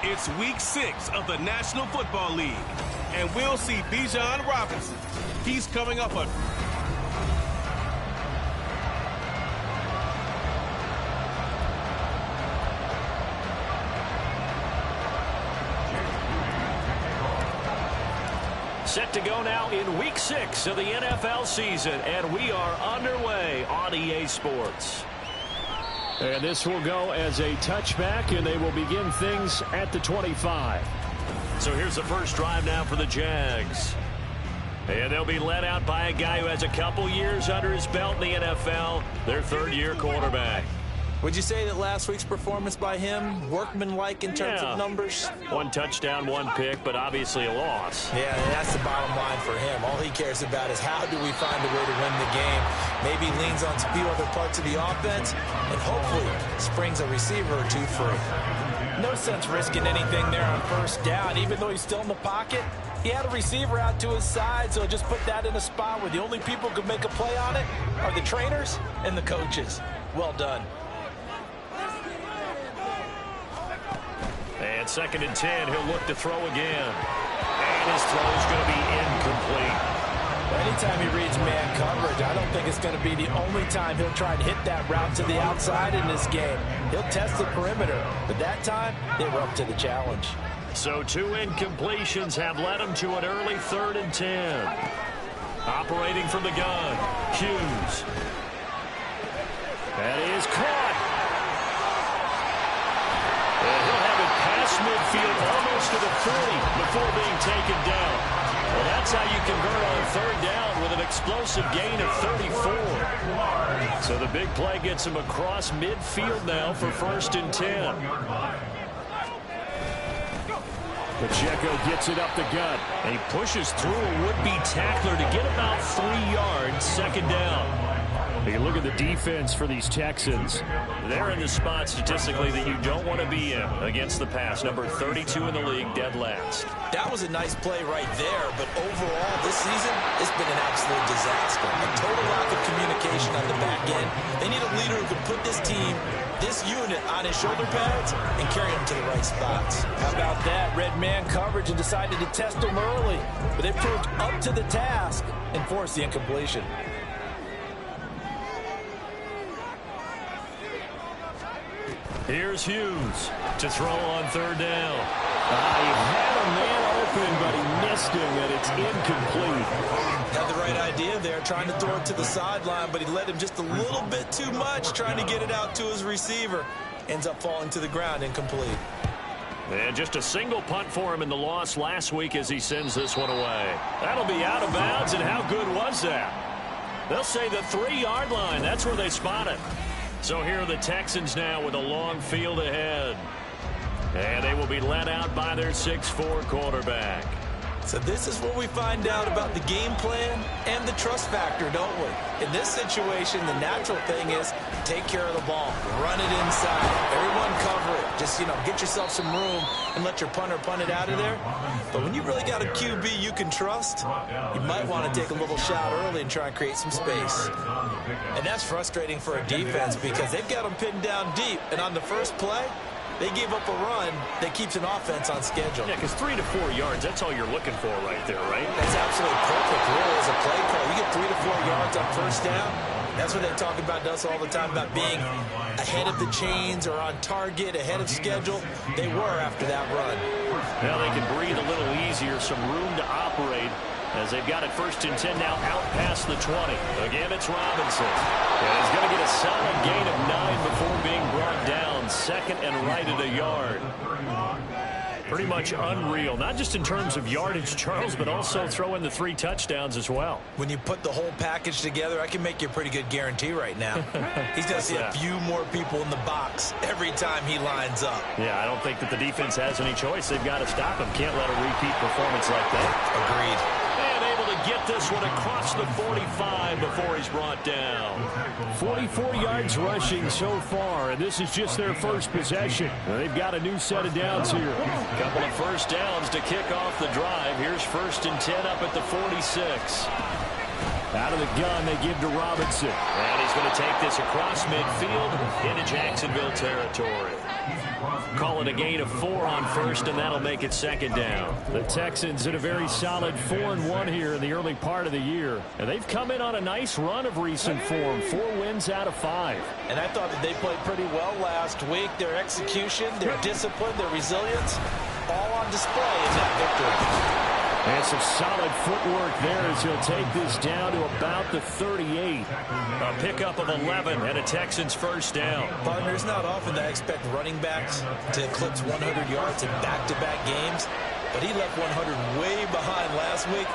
It's week 6 of the National Football League, and we'll see Bijan Robinson. He's coming up a set to go now in week 6 of the NFL season, and we are underway on EA Sports. And this will go as a touchback, and they will begin things at the 25. So here's the first drive now for the Jags. And they'll be led out by a guy who has a couple years under his belt in the NFL, their third-year quarterback. Would you say that last week's performance by him, workmanlike in terms of numbers? 1 touchdown, 1 pick, but obviously a loss. Yeah, and that's the bottom line for him. All he cares about is how do we find a way to win the game. Maybe leans on a few other parts of the offense, and hopefully springs a receiver or two free. No sense risking anything there on first down, even though he's still in the pocket. He had a receiver out to his side, so just put that in a spot where the only people who can make a play on it are the trainers and the coaches. Well done. And 2nd and 10, he'll look to throw again. And his throw is going to be incomplete. Anytime he reads man coverage, I don't think it's going to be the only time he'll try and hit that route to the outside in this game. He'll test the perimeter, but that time, they were up to the challenge. So 2 incompletions have led him to an early 3rd and 10. Operating from the gun, Hughes. That is caught. And he'll have it past midfield, almost to the 30 before being taken down. Well, that's how you convert on 3rd down with an explosive gain of 34. So the big play gets him across midfield now for 1st and 10. Pacheco gets it up the gut, and he pushes through a would-be tackler to get about 3 yards, 2nd down. You look at the defense for these Texans. They're in the spot statistically that you don't want to be in against the pass. Number 32 in the league, dead last. That was a nice play right there, but overall this season, it's been an absolute disaster. A total lack of communication on the back end. They need a leader who can put this team, this unit, on his shoulder pads and carry them to the right spots. How about that? Red man coverage and decided to test them early, but they proved up to the task and forced the incompletion. Here's Hughes to throw on 3rd down. He had a man open, but he missed him, and it's incomplete. Had the right idea there, trying to throw it to the sideline, but he led him just a little bit too much, trying to get it out to his receiver. Ends up falling to the ground, incomplete. And just a single punt for him in the loss last week as he sends this one away. That'll be out of bounds, and how good was that? They'll say the 3-yard line. That's where they spot it. So here are the Texans now with a long field ahead. And they will be led out by their 6'4" quarterback. So this is what we find out about the game plan and the trust factor, don't we? In this situation, the natural thing is take care of the ball. Run it inside. Everyone cover it. Just, get yourself some room and let your punter punt it out of there. But when you really got a QB you can trust, you might want to take a little shot early and try and create some space. And that's frustrating for a defense because they've got them pinned down deep. And on the first play, they gave up a run that keeps an offense on schedule. Yeah, because 3 to 4 yards, that's all you're looking for right there, right? That's absolutely perfect, really, as a play call. You get 3 to 4 yards on first down. That's what they talk about to us all the time, about being ahead of the chains or on target, ahead of schedule. They were after that run. Now they can breathe a little easier, some room to operate as they've got it 1st and 10 now out past the 20. Again, it's Robinson. And he's going to get a solid gain of 9 before being brought down. 2nd and right at a yard. Pretty much unreal, not just in terms of yardage, Charles, but also throw in the 3 touchdowns as well. When you put the whole package together, I can make you a pretty good guarantee right now. He's going to see a few more people in the box every time he lines up. Yeah, I don't think that the defense has any choice. They've got to stop him. Can't let a repeat performance like that. Agreed. Get this one across the 45 before he's brought down. 44 yards rushing so far, and this is just their first possession. They've got a new set of downs here. Couple of first downs to kick off the drive. Here's 1st and 10 up at the 46. Out of the gun, they give to Robinson. And he's going to take this across midfield into Jacksonville territory. Call it a gain of 4 on first, and that'll make it second down. The Texans in a very solid 4-1 here in the early part of the year. And they've come in on a nice run of recent form. 4 wins out of 5. And I thought that they played pretty well last week. Their execution, their discipline, their resilience, all on display in that victory. And some solid footwork there as he'll take this down to about the 38. A pickup of 11 and a Texans first down. Partner, it's not often that I expect running backs to eclipse 100 yards in back-to-back games, but he left 100 way behind last week.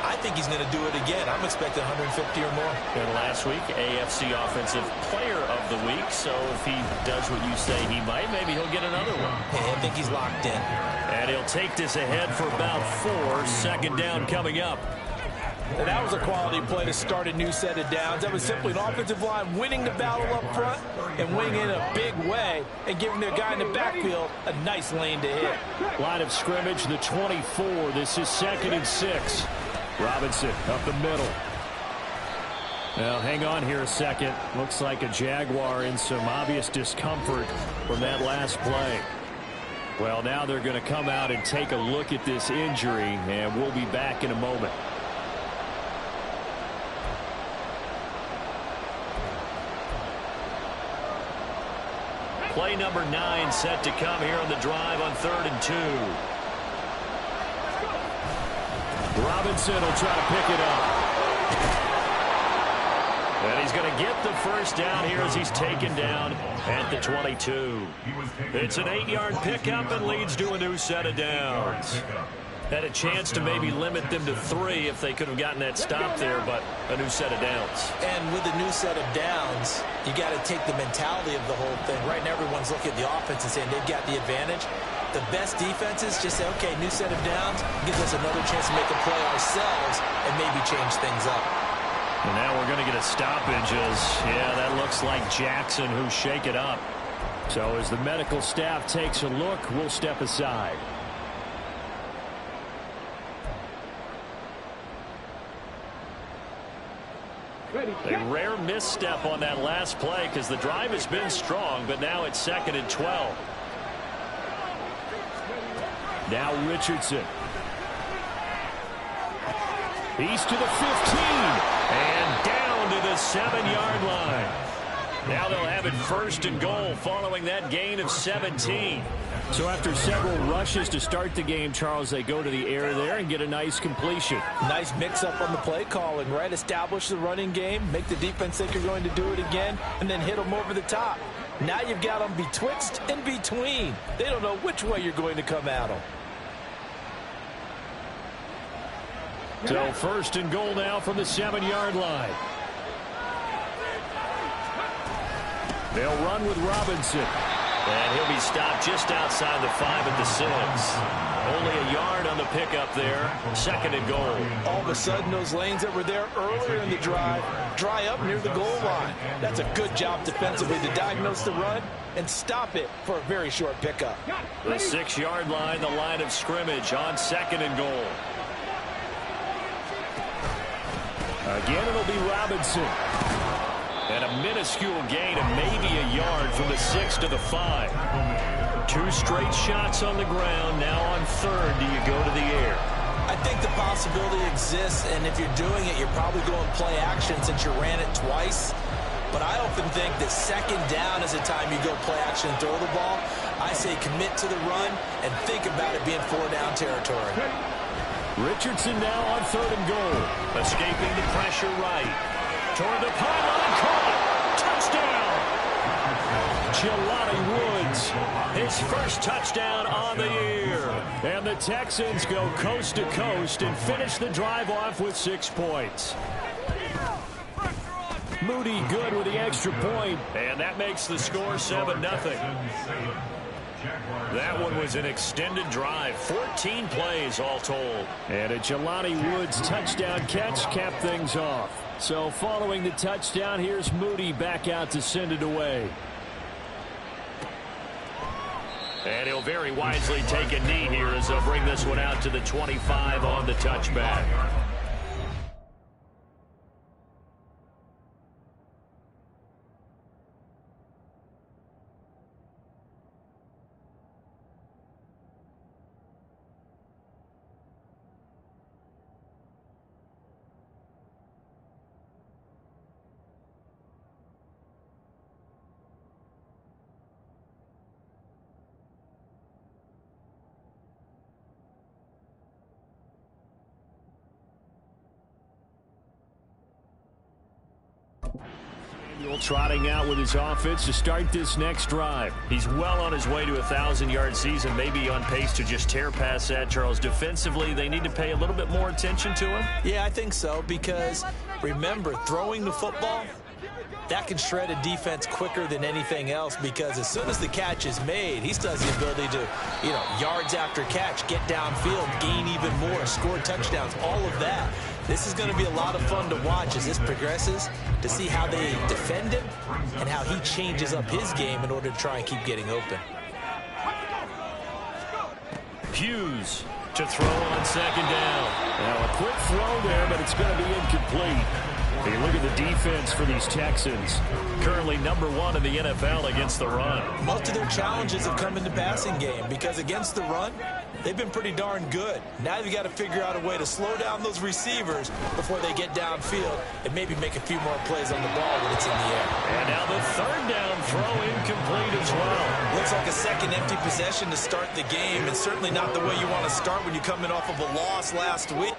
I think he's going to do it again. I'm expecting 150 or more. And last week, AFC Offensive Player of the Week. So if he does what you say he might, maybe he'll get another one. Hey, I think he's locked in. And he'll take this ahead for about 4. Second down coming up. And that was a quality play to start a new set of downs. That was simply an offensive line winning the battle up front and winning in a big way and giving their guy in the backfield a nice lane to hit. Line of scrimmage, the 24. This is 2nd and 6. Robinson up the middle. Now, hang on here a second. Looks like a Jaguar in some obvious discomfort from that last play. Well, now they're going to come out and take a look at this injury, and we'll be back in a moment. Play number 9 set to come here on the drive on 3rd and 2. Robinson will try to pick it up. And he's going to get the first down here as he's taken down at the 22. It's an 8-yard pickup and leads to a new set of downs. Had a chance to maybe limit them to 3 if they could have gotten that stop there, but a new set of downs. And with a new set of downs, you got to take the mentality of the whole thing. Right now, everyone's looking at the offense and saying they've got the advantage. The best defenses just say, okay, new set of downs, gives us another chance to make a play ourselves and maybe change things up. And now we're going to get a stoppage as, yeah, that looks like Jackson who shake it up. So as the medical staff takes a look, we'll step aside. A rare misstep on that last play because the drive has been strong, but now it's 2nd and 12. Now Richardson. He's to the 15 and down to the 7-yard line. Now they'll have it 1st and goal following that gain of 17. So after several rushes to start the game, Charles, they go to the air there and get a nice completion. Nice mix-up on the play calling, right? Establish the running game, make the defense think you're going to do it again, and then hit them over the top. Now you've got them betwixt and between. They don't know which way you're going to come at them. So 1st and goal now from the 7-yard line. They'll run with Robinson. And he'll be stopped just outside the 5 at the 6. Only a yard on the pickup there. 2nd and goal. All of a sudden, those lanes that were there earlier in the drive dry up near the goal line. That's a good job defensively to diagnose the run and stop it for a very short pickup. The 6-yard line, the line of scrimmage on 2nd and goal. Again, it'll be Robinson. And a minuscule gain of maybe a yard from the 6 to the 5. 2 straight shots on the ground. Now on 3rd, do you go to the air? I think the possibility exists, and if you're doing it, you're probably going play action since you ran it twice. But I often think that 2nd down is the time you go play action and throw the ball. I say commit to the run and think about it being 4-down territory. Richardson now on 3rd and goal. Escaping the pressure right. Toward the pylon, caught. Touchdown. Jelani Woods, his first touchdown on the year. And the Texans go coast to coast and finish the drive off with 6 points. Moody good with the extra point, and that makes the score 7-0. That one was an extended drive, 14 plays all told. And a Jelani Woods touchdown catch capped things off. So following the touchdown, here's Moody back out to send it away. And he'll very wisely take a knee here as they'll bring this one out to the 25 on the touchback. Vrabel trotting out with his offense to start this next drive. He's well on his way to a 1,000-yard season, maybe on pace to just tear past that, Charles. Defensively, they need to pay a little bit more attention to him. Yeah, I think so, because remember, throwing the football, that can shred a defense quicker than anything else, because as soon as the catch is made, he still has the ability to, yards after catch, get downfield, gain even more, score touchdowns, all of that. This is going to be a lot of fun to watch as this progresses, to see how they defend him and how he changes up his game in order to try and keep getting open. Hughes to throw on second down. Now a quick throw there, but it's going to be incomplete. Hey, look at the defense for these Texans. Currently #1 in the NFL against the run. Most of their challenges have come in the passing game because against the run, they've been pretty darn good. Now you've got to figure out a way to slow down those receivers before they get downfield and maybe make a few more plays on the ball when it's in the air. And now the third down throw incomplete as well. Looks like a second empty possession to start the game, and certainly not the way you want to start when you're coming off of a loss last week.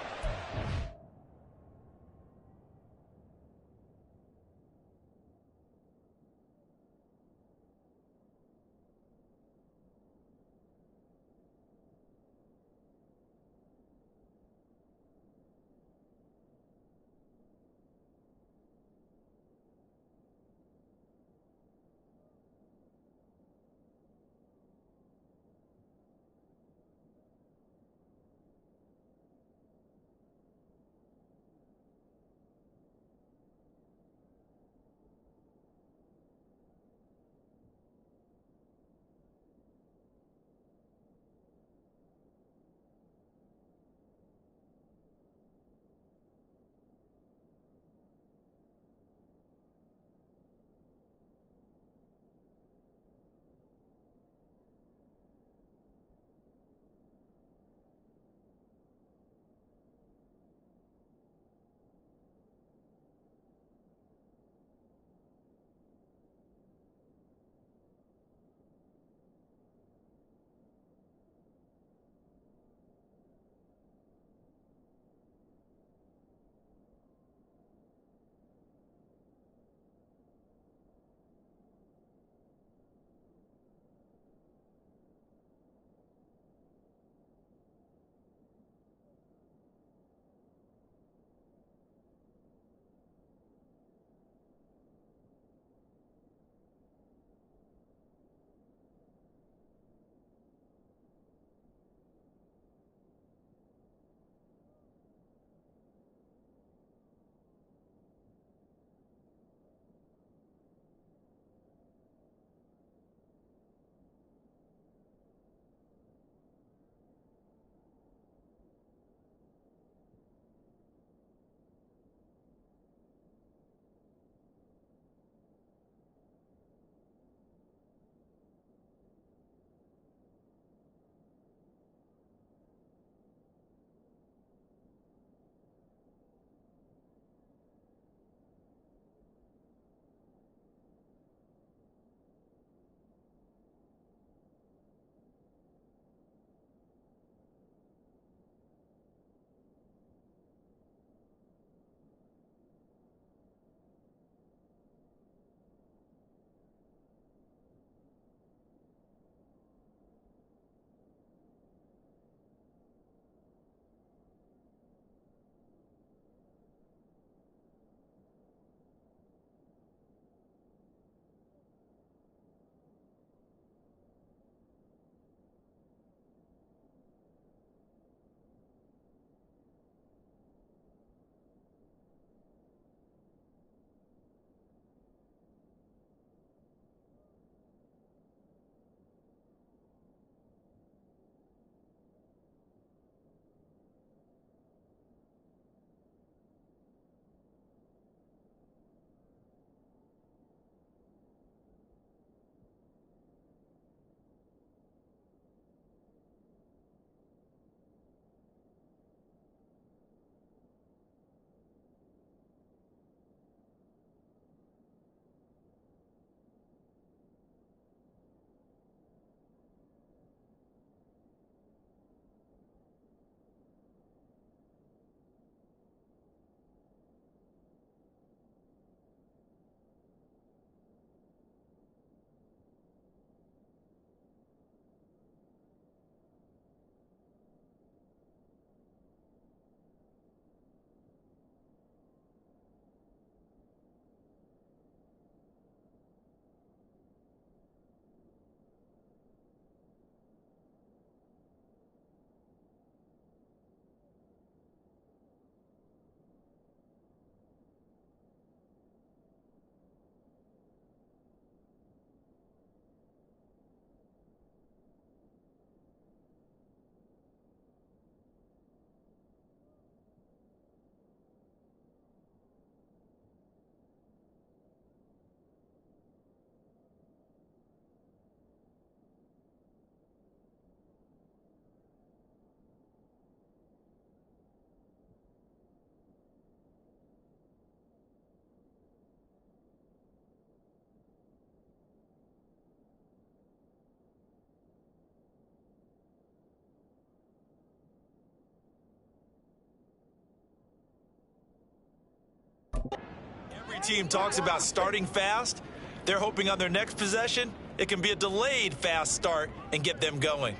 Every team talks about starting fast. They're hoping on their next possession, it can be a delayed fast start and get them going.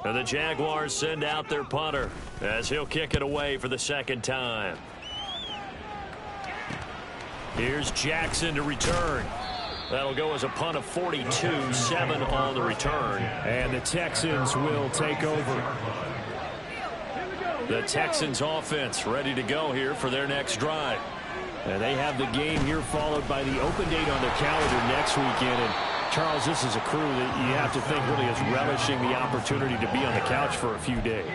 And the Jaguars send out their punter as he'll kick it away for the second time. Here's Jackson to return. That'll go as a punt of 42, 7 on the return. And the Texans will take over. The Texans offense ready to go here for their next drive. And they have the game here followed by the open date on their calendar next weekend. And Charles, this is a crew that you have to think really is relishing the opportunity to be on the couch for a few days.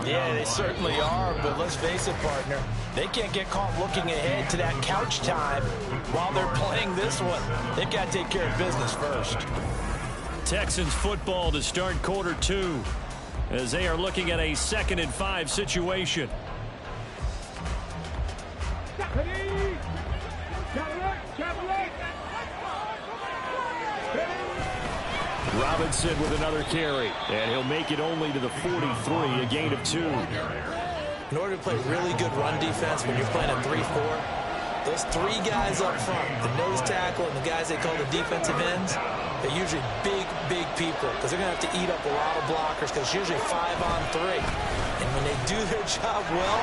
Yeah, they certainly are, but let's face it, partner. They can't get caught looking ahead to that couch time while they're playing this one. They've got to take care of business first. Texans football to start quarter 2 as they are looking at a 2nd and 5 situation. Robinson with another carry, and he'll make it only to the 43, a gain of 2. In order to play really good run defense when you're playing a 3-4, those 3 guys up front, the nose tackle and the guys they call the defensive ends, they're usually big people because they're going to have to eat up a lot of blockers because it's usually 5-on-3. And when they do their job well,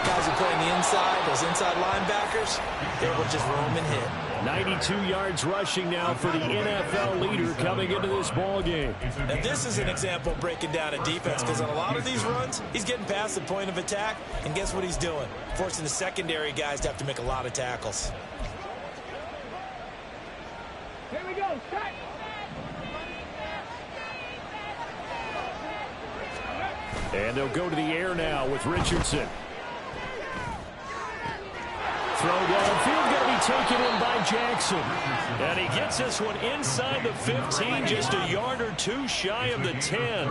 guys who play on the inside, those inside linebackers, they will just roam and hit. 92 yards rushing now for the NFL leader coming into this ball game. And this is an example of breaking down a defense because on a lot of these runs, he's getting past the point of attack, and guess what he's doing? Forcing the secondary guys to have to make a lot of tackles. Here we go. Set. And they'll go to the air now with Richardson. Throw downfield, going to be taken in by Jackson. And he gets this one inside the 15, just a yard or 2 shy of the 10.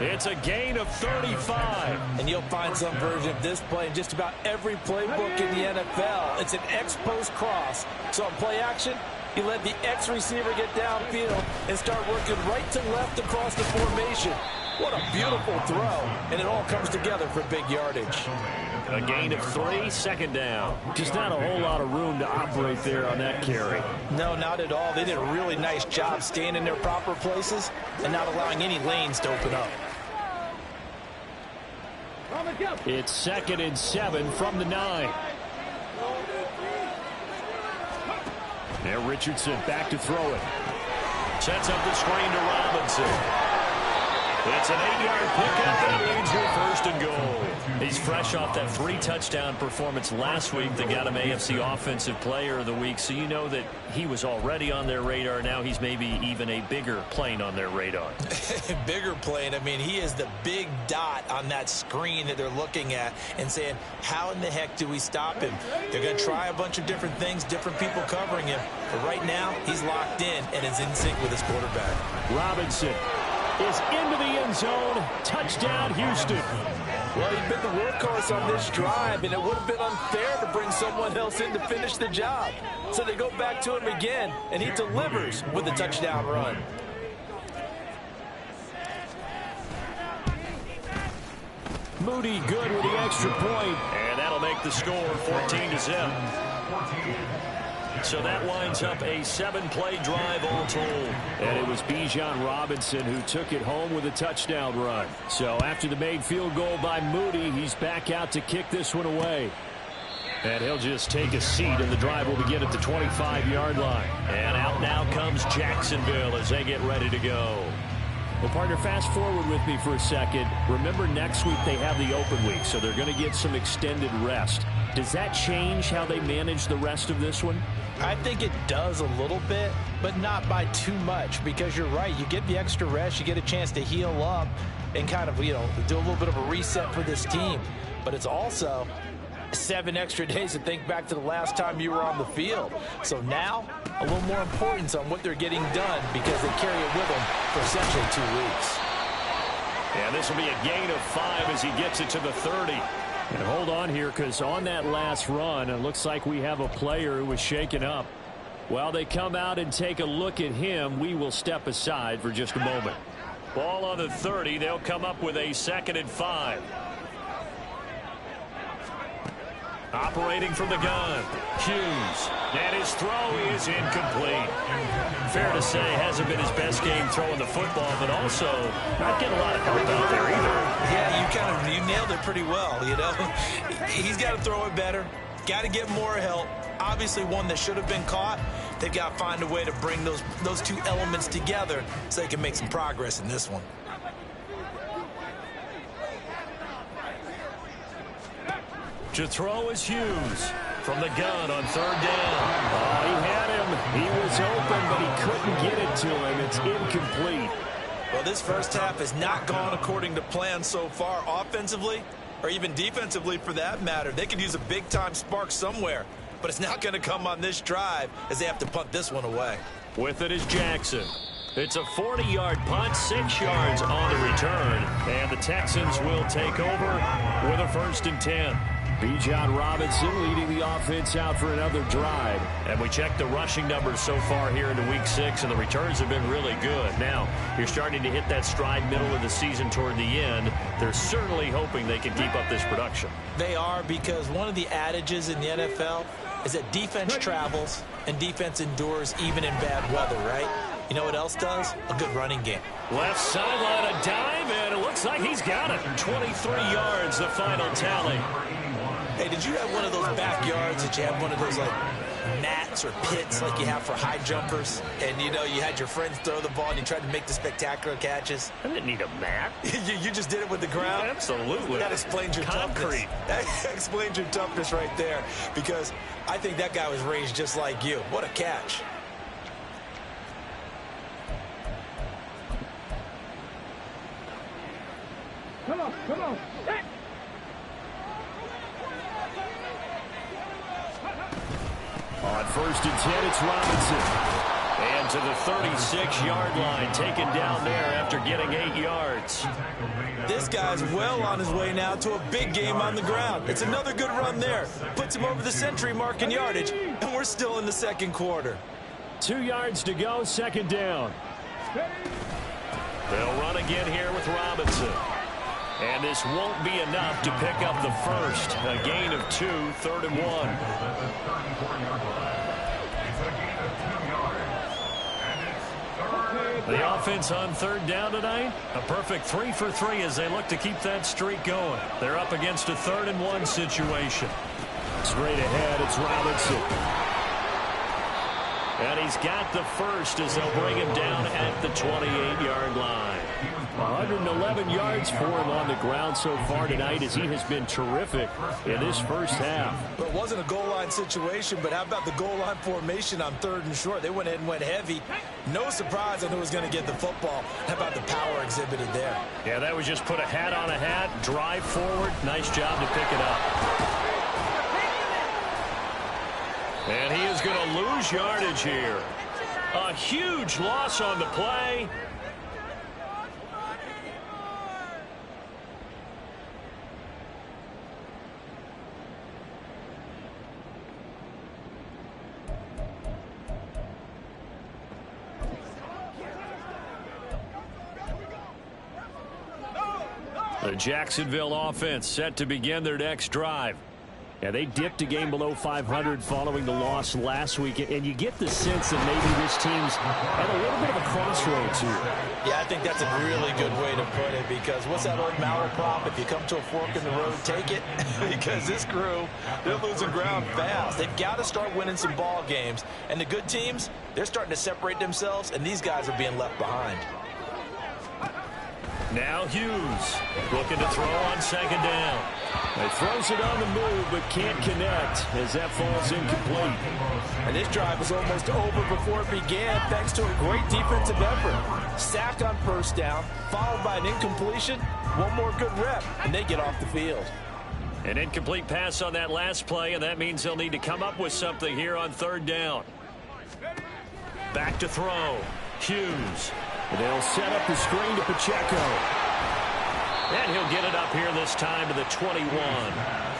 It's a gain of 35. And you'll find some version of this play in just about every playbook in the NFL. It's an X-post cross. So on play action, you let the X receiver get downfield and start working right to left across the formation. What a beautiful throw. And it all comes together for big yardage. A gain of 3, 2nd down. Just not a whole lot of room to operate there on that carry. No, not at all. They did a really nice job staying in their proper places and not allowing any lanes to open up. It's 2nd and 7 from the 9. Now Richardson back to throw it. Sets up the screen to Robinson. It's an 8-yard pickup that leads to 1st and goal. He's fresh off that 3-touchdown performance last week that got him AFC Offensive Player of the Week, so you know that he was already on their radar. Now he's maybe even a bigger plane on their radar. Bigger plane. I mean, he is the big dot on that screen that they're looking at and saying, how in the heck do we stop him? They're going to try a bunch of different things, different people covering him. But right now, he's locked in and is in sync with his quarterback. Robinson is into the end zone. Touchdown, Houston. Well, he's been the workhorse on this drive, and it would have been unfair to bring someone else in to finish the job. So they go back to him again, and he delivers with a touchdown run. Moody good with the extra point, and that'll make the score 14-0. So that winds up a 7-play drive all told. And it was Bijan Robinson who took it home with a touchdown run. So after the made field goal by Moody, he's back out to kick this one away. And he'll just take a seat, and the drive will begin at the 25-yard line. And out now comes Jacksonville as they get ready to go. Well, partner, fast forward with me for a second. Remember, next week they have the open week, so they're going to get some extended rest. Does that change how they manage the rest of this one? I think it does a little bit, but not by too much, because you're right. You get the extra rest, you get a chance to heal up and kind of, do a little bit of a reset for this team. But it's also 7 extra days to think back to the last time you were on the field. So now, a little more importance on what they're getting done because they carry it with them for essentially 2 weeks. And this will be a gain of 5 as he gets it to the 30. And hold on here, because on that last run, it looks like we have a player who was shaken up. While they come out and take a look at him, we will step aside for just a moment. Ball on the 30. They'll come up with a 2nd and 5. Operating from the gun, Hughes. And his throw is incomplete. Fair to say, hasn't been his best game throwing the football, but also not getting a lot of help out there either. Yeah, you nailed it pretty well, you know. He's got to throw it better. Got to get more help. Obviously one that should have been caught. They've got to find a way to bring those two elements together so they can make some progress in this one. To throw is Hughes from the gun on third down. Oh, he had him. He was open, but he couldn't get it to him. It's incomplete. Well, this first half has not gone according to plan so far offensively, or even defensively for that matter. They could use a big-time spark somewhere, but it's not going to come on this drive as they have to punt this one away. With it is Jackson. It's a 40-yard punt, 6 yards on the return, and the Texans will take over with a 1st and 10. Bijan Robinson leading the offense out for another drive. And we checked the rushing numbers so far here into Week 6, and the returns have been really good. Now, you're starting to hit that stride middle of the season toward the end. They're certainly hoping they can keep up this production. They are, because one of the adages in the NFL is that defense travels and defense endures even in bad weather, right? You know what else does? A good running game. Left sideline, a dive, and it looks like he's got it. 23 yards, the final tally. Hey, did you have one of those backyards that you have one of those, like, mats or pits like you have for high jumpers? And, you know, you had your friends throw the ball and you tried to make the spectacular catches? I didn't need a mat. you just did it with the ground? Absolutely. That explains your toughness. That explains your toughness right there, because I think that guy was raised just like you. What a catch. Come on, come on. Hey. On 1st and 10, it's Robinson. And to the 36-yard line, taken down there after getting 8 yards. This guy's well on his way now to a big game on the ground. It's another good run there. Puts him over the century mark in yardage, and we're still in the second quarter. 2 yards to go, 2nd down. They'll run again here with Robinson. And this won't be enough to pick up the first. A gain of 2, 3rd and 1. The offense on 3rd down tonight, a perfect 3 for 3 as they look to keep that streak going. They're up against a 3rd and 1 situation. Straight ahead, it's Robinson. And he's got the first as they'll bring him down at the 28-yard line. 111 yards for him on the ground so far tonight as he has been terrific in this first half. Well, it wasn't a goal line situation, but how about the goal line formation on 3rd and short? They went ahead and went heavy. No surprise on who was going to get the football. How about the power exhibited there? Yeah, that was just put a hat on a hat, drive forward. Nice job to pick it up. And he is going to lose yardage here. A huge loss on the play. The Jacksonville offense set to begin their next drive. Yeah, they dipped a game below 500 following the loss last week, and you get the sense that maybe this team's at a little bit of a crossroads here. Yeah, I think that's a really good way to put it, because what's that old malaprop? If you come to a fork in the road, take it. Because this crew, they're losing ground fast. They've got to start winning some ball games. And the good teams, they're starting to separate themselves, and these guys are being left behind. Now Hughes looking to throw on 2nd down. He throws it on the move but can't connect as that falls incomplete. And this drive was almost over before it began thanks to a great defensive effort. Sacked on 1st down, followed by an incompletion. One more good rep, and they get off the field. An incomplete pass on that last play, and that means they'll need to come up with something here on 3rd down. Back to throw. Hughes. They'll set up the screen to Pacheco. And he'll get it up here this time to the 21.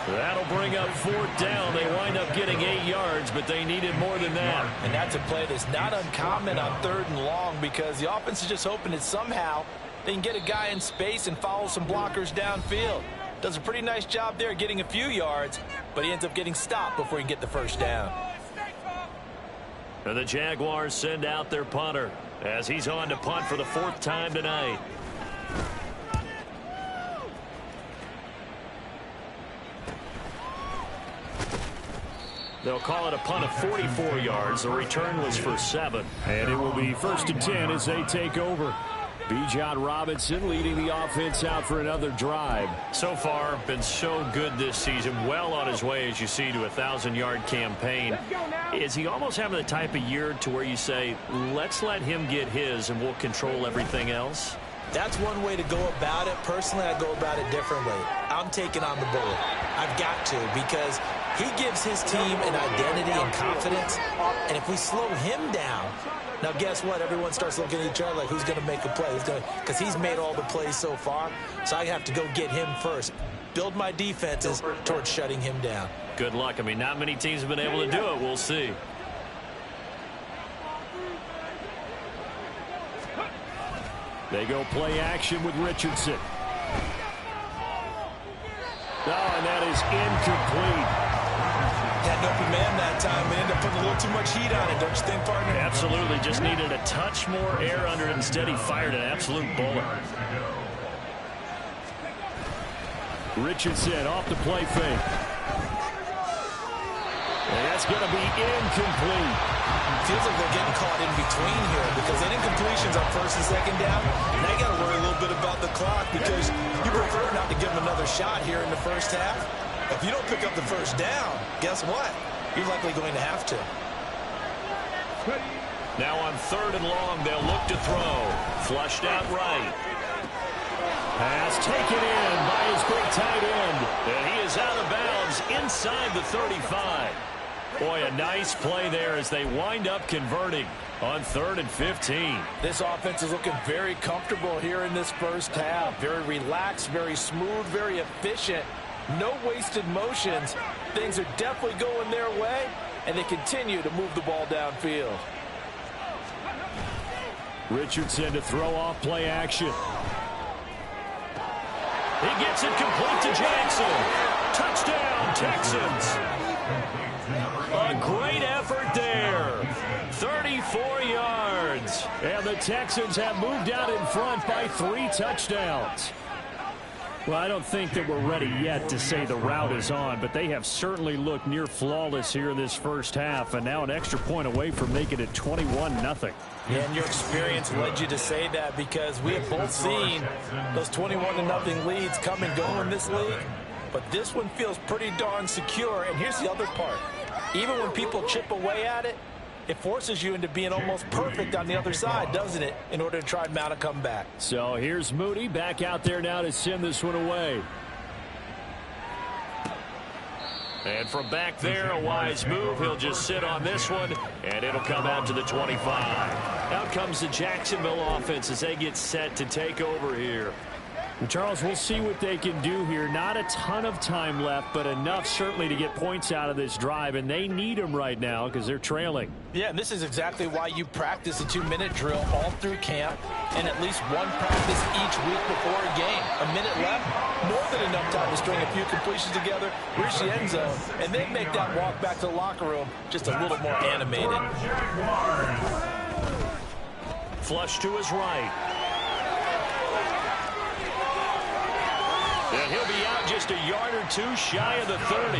That'll bring up 4th down. They wind up getting 8 yards, but they needed more than that. And that's a play that's not uncommon on 3rd and long, because the offense is just hoping that somehow they can get a guy in space and follow some blockers downfield. Does a pretty nice job there getting a few yards, but he ends up getting stopped before he can get the first down. And the Jaguars send out their punter as he's on to punt for the 4th time tonight. They'll call it a punt of 44 yards. The return was for 7. And it will be 1st and 10 as they take over. Bijan Robinson leading the offense out for another drive. So far, been so good this season. Well on his way, as you see, to a 1,000-yard campaign. Is he almost having the type of year to where you say, let's let him get his and we'll control everything else? That's one way to go about it. Personally, I go about it differently. I'm taking on the bullet. I've got to, because he gives his team an identity and confidence. And if we slow him down, now guess what? Everyone starts looking at each other like, who's going to make a play? Because he's made all the plays so far. So I have to go get him first. Build my defenses towards shutting him down. Good luck. I mean, not many teams have been able to do it. We'll see. They go play action with Richardson. Oh, and that is incomplete. Had an open man that time and ended up putting a little too much heat on it, don't you think, partner? Absolutely. Just needed a touch more air under it. Instead, he fired an absolute bullet. Richardson off the play fake. And that's going to be incomplete. Feels like they're getting caught in between here because then incompletions on 1st and 2nd down. Now you got to worry a little bit about the clock because you prefer not to give them another shot here in the first half. If you don't pick up the first down, guess what? You're likely going to have to. Now on 3rd and long, they'll look to throw. Flushed out right. Pass taken in by his big tight end. And he is out of bounds inside the 35. Boy, a nice play there as they wind up converting on 3rd and 15. This offense is looking very comfortable here in this first half. Very relaxed, very smooth, very efficient. No wasted motions. Things are definitely going their way, and they continue to move the ball downfield. Richardson to throw off play action. He gets it complete to Jackson. Touchdown, Texans. A great effort there. 34 yards. And the Texans have moved out in front by 3 touchdowns. Well, I don't think that we're ready yet to say the route is on, but they have certainly looked near flawless here in this first half, and now an extra point away from making it 21-0. Yeah, and your experience led you to say that because we have both seen those 21-0 leads come and go in this league, but this one feels pretty darn secure. And here's the other part. Even when people chip away at it, it forces you into being almost perfect on the other side, doesn't it, in order to try and mount a comeback. So here's Mooney back out there now to send this one away. And from back there, a wise move. He'll just sit on this one, and it'll come out to the 25. Out comes the Jacksonville offense as they get set to take over here. Charles, we'll see what they can do here. Not a ton of time left, but enough certainly to get points out of this drive, and they need them right now because they're trailing. Yeah, and this is exactly why you practice a 2-minute drill all through camp and at least one practice each week before a game. A minute left, more than enough time to string a few completions together, reach the end zone, and then make that walk back to the locker room just a little more animated. Flush to his right. And he'll be out just a yard or two shy of the 30.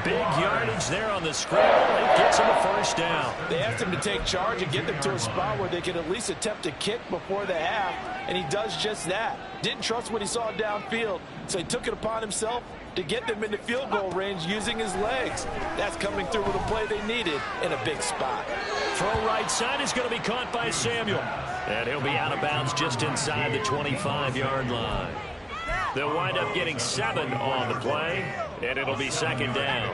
Big yardage there on the scramble. It gets him a first down. They asked him to take charge and get them to a spot where they could at least attempt a kick before the half, and he does just that. Didn't trust what he saw downfield, so he took it upon himself to get them into field goal range using his legs. That's coming through with a play they needed in a big spot. Throw right side is going to be caught by Samuel. And he'll be out of bounds just inside the 25-yard line. They'll wind up getting 7 on the play, and it'll be 2nd down.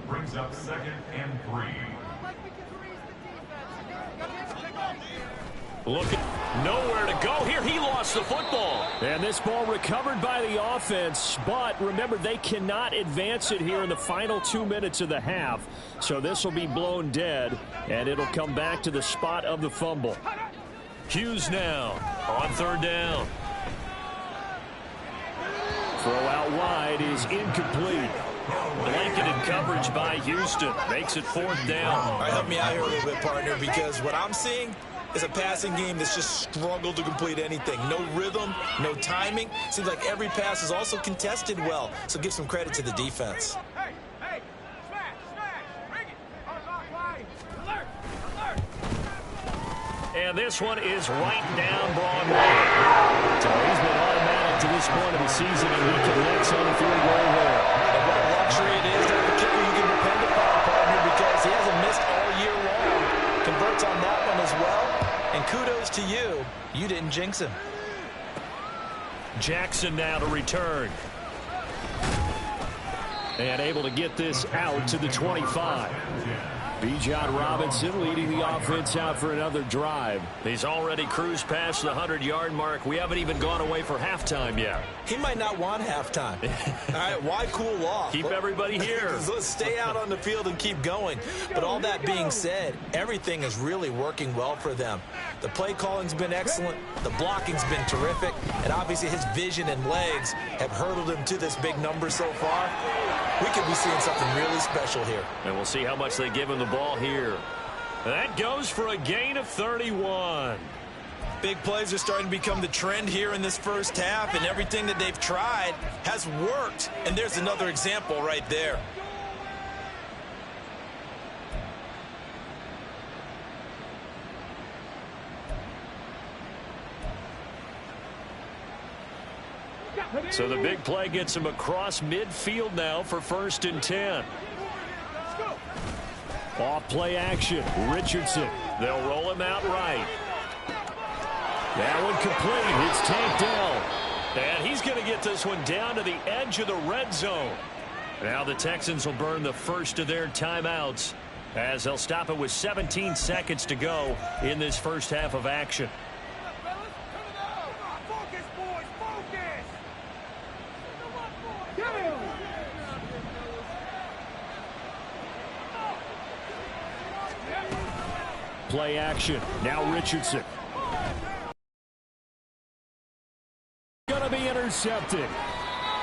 Brings up 2nd and 3. Look, nowhere to go here. He lost the football. And this ball recovered by the offense, but remember, they cannot advance it here in the final 2 minutes of the half. So this will be blown dead, and it'll come back to the spot of the fumble. Hughes now on 3rd down. Throw out wide is incomplete. Blanketed coverage by Houston. Makes it 4th down. All right, help me out here a little bit, partner, because what I'm seeing is a passing game that's just struggled to complete anything. No rhythm, no timing. Seems like every pass is also contested well, so give some credit to the defense. And this one is right down Broadway. So he's been automatic to this point of the season, and he connects on the field goal there. And what a luxury it is to have a kicker you can depend upon, partner, because he hasn't missed all year long. Converts on that one as well. And kudos to you. You didn't jinx him. Jackson now to return. And able to get this out to the 25. Bijan Robinson leading the offense out for another drive. He's already cruised past the 100-yard mark. We haven't even gone away for halftime yet. He might not want halftime. All right, why cool off? Keep everybody here. Let's stay out on the field and keep going. But all that being said, everything is really working well for them. The play calling's been excellent. The blocking's been terrific. And obviously his vision and legs have hurdled him to this big number so far. We could be seeing something really special here. And we'll see how much they give him the ball here. That goes for a gain of 31. Big plays are starting to become the trend here in this first half, and everything that they've tried has worked. And there's another example right there. So the big play gets him across midfield now for 1st and 10. Off play action. Richardson. They'll roll him out right. That one complete. It's tanked down. And he's going to get this one down to the edge of the red zone. Now the Texans will burn the first of their timeouts as they'll stop it with 17 seconds to go in this first half of action. Play action. Now Richardson. Gonna be intercepted.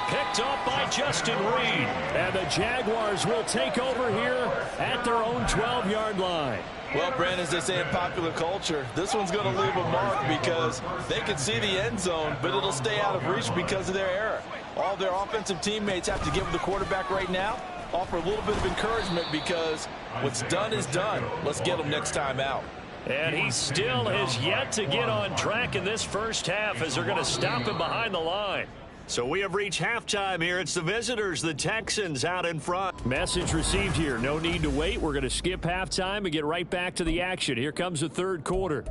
Picked up by Justin Reed. And the Jaguars will take over here at their own 12-yard line. Well, Brandon, as they say in popular culture, this one's going to leave a mark because they can see the end zone, but it'll stay out of reach because of their error. All their offensive teammates have to give the quarterback right now, offer a little bit of encouragement because what's done is done. Let's get them next time out. And he still has yet to get on track in this first half as they're going to stop him behind the line. So we have reached halftime here. It's the visitors, the Texans, out in front. Message received here. No need to wait. We're going to skip halftime and get right back to the action. Here comes the third quarter.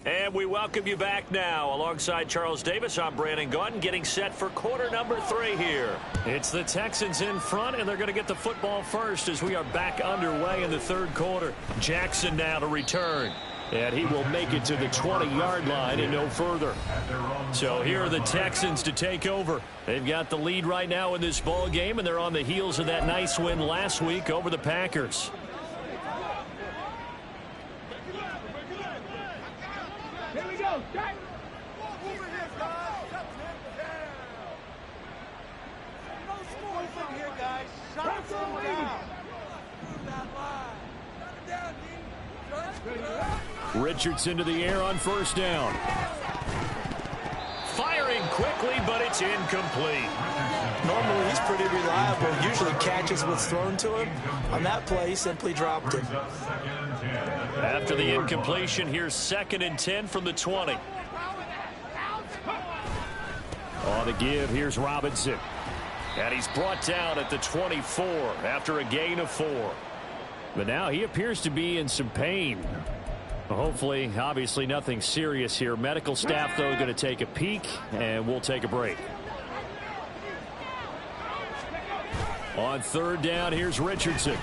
And we welcome you back now. Alongside Charles Davis, I'm Brandon Gaudin, getting set for quarter number 3 here. It's the Texans in front, and they're going to get the football first as we are back underway in the third quarter. Jackson now to return. And he will make it to the 20-yard line and no further. So here are the Texans to take over. They've got the lead right now in this ball game, and they're on the heels of that nice win last week over the Packers. Here we go. Jack. Richardson to the air on first down. Firing quickly, but it's incomplete. Normally, he's pretty reliable. Usually catches what's thrown to him. On that play, he simply dropped it. After the incompletion, here's 2nd and 10 from the 20. On the give, here's Robinson. And he's brought down at the 24 after a gain of 4. But now he appears to be in some pain. Hopefully, obviously nothing serious here. Medical staff, though, going to take a peek, and we'll take a break. On third down, here's Richardson.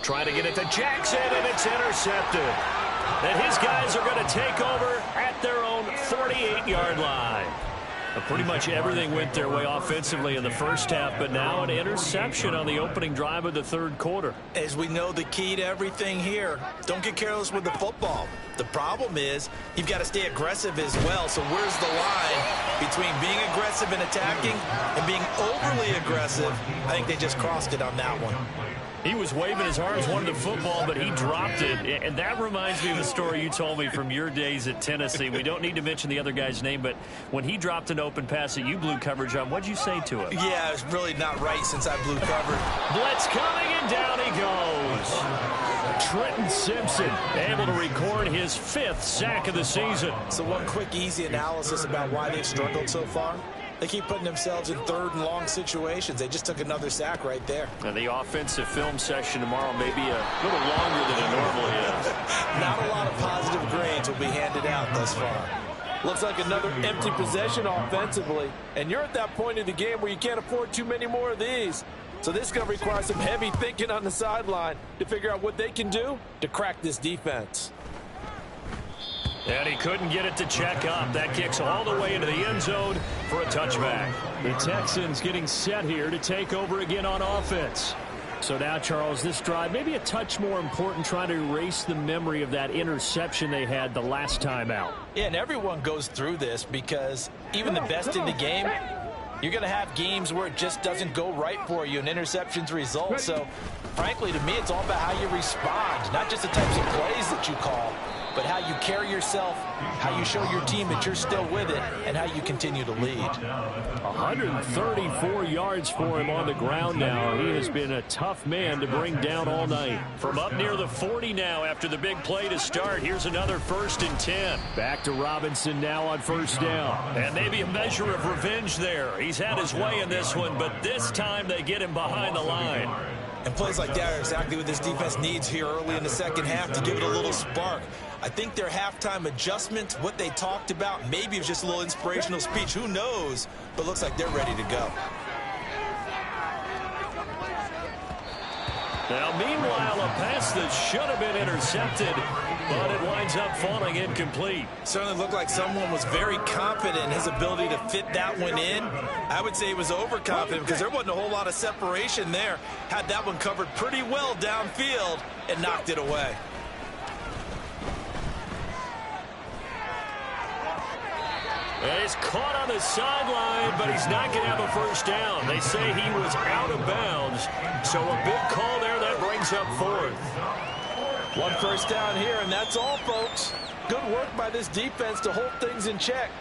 Trying to get it to Jackson, and it's intercepted. And his guys are going to take over at their own 48-yard line. Pretty much everything went their way offensively in the first half, but now an interception on the opening drive of the third quarter. As we know, the key to everything here, don't get careless with the football. The problem is you've got to stay aggressive as well. So where's the line between being aggressive and attacking and being overly aggressive? I think they just crossed it on that one. He was waving his arms, wanted the football, but he dropped it. And that reminds me of the story you told me from your days at Tennessee. We don't need to mention the other guy's name, but when he dropped an open pass that you blew coverage on, what'd you say to him? Yeah, it's really not right since I blew coverage. Blitz coming, and down he goes. Trenton Simpson able to record his 5th sack of the season. So one quick, easy analysis about why they've struggled so far. They keep putting themselves in third and long situations. They just took another sack right there. And the offensive film session tomorrow may be a little longer than it normally is. Not a lot of positive grades will be handed out thus far. Looks like another empty possession offensively. And you're at that point in the game where you can't afford too many more of these. So this is going to require some heavy thinking on the sideline to figure out what they can do to crack this defense. And he couldn't get it to check up. That kicks all the way into the end zone for a touchback. The Texans getting set here to take over again on offense. So now, Charles, this drive maybe a touch more important, trying to erase the memory of that interception they had the last time out. Yeah, and everyone goes through this because even the best in the game, you're going to have games where it just doesn't go right for you and interceptions result. So, frankly, to me, it's all about how you respond, not just the types of plays that you call, but how you carry yourself, how you show your team that you're still with it, and how you continue to lead. 134 yards for him on the ground now. He has been a tough man to bring down all night. From up near the 40 now after the big play to start. Here's another 1st and 10. Back to Robinson now on 1st down. And maybe a measure of revenge there. He's had his way in this one, but this time they get him behind the line. And plays like that are exactly what this defense needs here early in the second half to give it a little spark. I think their halftime adjustment, what they talked about, maybe it was just a little inspirational speech. Who knows? But looks like they're ready to go. Now, meanwhile, a pass that should have been intercepted, but it winds up falling incomplete. Certainly looked like someone was very confident in his ability to fit that one in. I would say he was overconfident because there wasn't a whole lot of separation there. Had that one covered pretty well downfield and knocked it away. And he's caught on the sideline, but he's not going to have a 1st down. They say he was out of bounds, so a big call there that brings up 4th. 1 1st down here, and that's all, folks. Good work by this defense to hold things in check.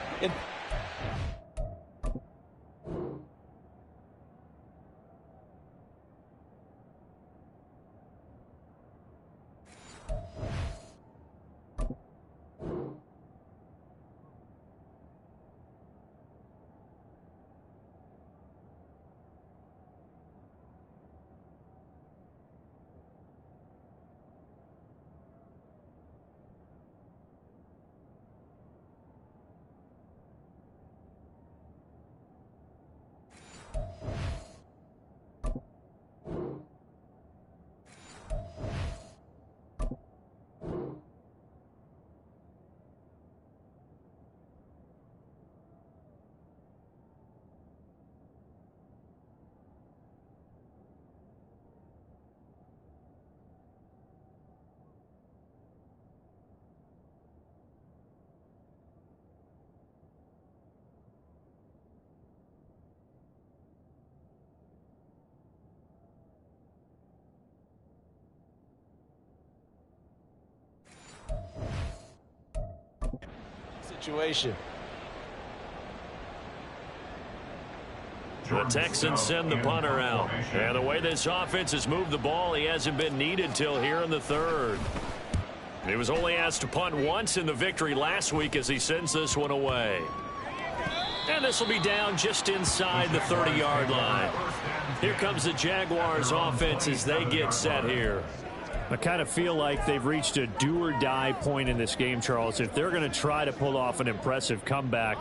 Situation. The Texans send the punter out. And the way this offense has moved the ball, he hasn't been needed till here in the 3rd. He was only asked to punt once in the victory last week as he sends this one away. And this will be down just inside the 30-yard line. Here comes the Jaguars offense as they get set here. I kind of feel like they've reached a do-or-die point in this game, Charles. If they're going to try to pull off an impressive comeback,